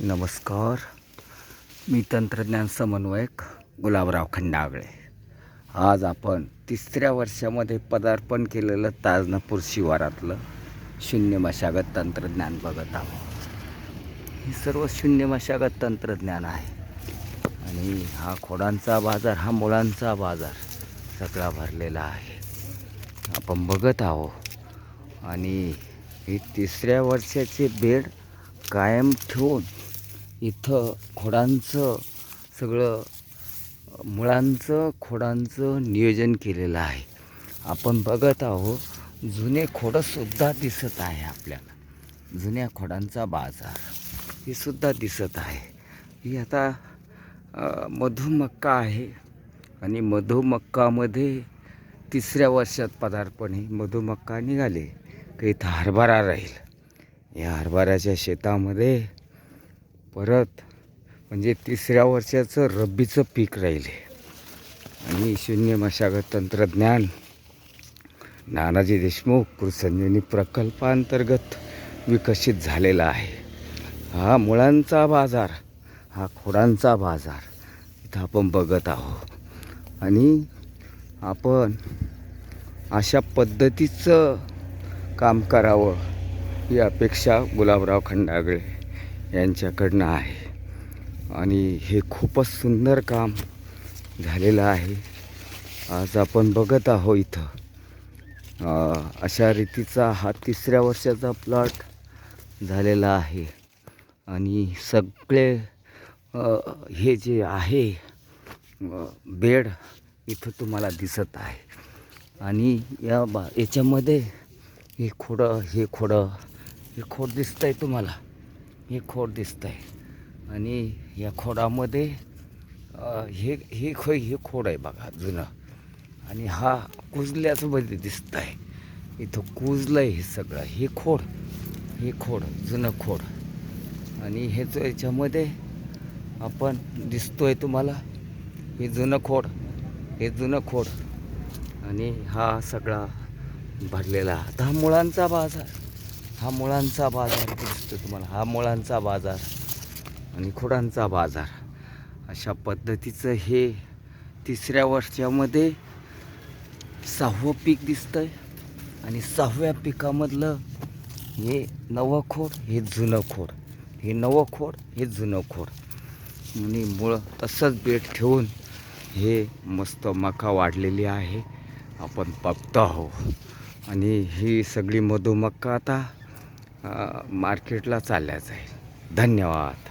नमस्कार. मी तंत्रज्ञान समन्वयक गुलाबराव खंडागळे. आज आपण 3ऱ्या वर्षामध्ये पदार्पण केलेलं ताजनापूर शिवारातलं शून्य मशागत तंत्रज्ञान बघत आहोत. हे सर्व शून्य मशागत तंत्रज्ञान आहे आणि हा खोडांचा बाजार, हा मुळांचा बाजार सगळा भरलेला आहे आपण बघत आहोत. आणि ही 3ऱ्या वर्षाचे बेड कायम ठेवून इथं खोडांचं सगळं मुळांचं खोडांचं नियोजन केलेलं आहे. आपण बघत आहोत जुने खोडंसुद्धा दिसत आहे आपल्याला. जुन्या खोडांचा बाजार हे सुद्धा दिसत आहे. ही आता मधुमक्का आहे आणि मधुमक्कामध्ये 3ऱ्या वर्षात पदार्पण आहे. मधुमक्का निघाले की इथं हरभरा राहील. या हरभऱ्याच्या शेतामध्ये परत म्हणजे 3ऱ्या वर्षाचं रब्बीचं पीक राहिले. आणि शून्य मशागत तंत्रज्ञान नानाजी देशमुख कृषीसंजीवनी प्रकल्पांतर्गत विकसित झालेला आहे. हा मुळांचा बाजार, हा खोडांचा बाजार इथं आपण बघत आहोत. आणि आपण अशा पद्धतीचं काम करावं ही अपेक्षा गुलाबराव खंडागळे यांच्याकडनं आहे. आणि हे खूपच सुंदर काम झालेलं आहे. आज आपण बघत आहोत इथं अशा रीतीचा हा 3ऱ्या वर्षाचा प्लॉट झालेला आहे. आणि सगळे हे जे आहे बेड इथं तुम्हाला दिसत आहे. आणि याच्यामध्ये हे खोड दिसतं आहे तुम्हाला. हे खोड दिसतं आहे आणि या खोडामध्ये हे खोड आहे बघा जुनं. आणि हा कुजल्याचं मध्ये दिसतं आहे. इथं कुजलं आहे हे सगळं. हे खोड जुनं खोड. आणि याच्यामध्ये आपण दिसतोय तुम्हाला हे जुनं खोड. आणि हा सगळा भरलेला. आता हा मुळांचा बाजार दिसतो तुम्हाला. हा मुळांचा बाजार आणि खोडांचा बाजार अशा पद्धतीचं हे 3ऱ्या वर्षामध्ये 6वं पीक दिसतंय. आणि 6व्या पिकामधलं हे नवं खोड, हे जुनं खोड, हे नवं खोड, हे जुनं खोड. आणि मुळं तसंच बेट ठेवून हे मस्त मका वाढलेली आहे आपण बघतो आहोत. आणि ही सगळी मधुमक्का आता मार्केटला चालल्या जाईल. धन्यवाद.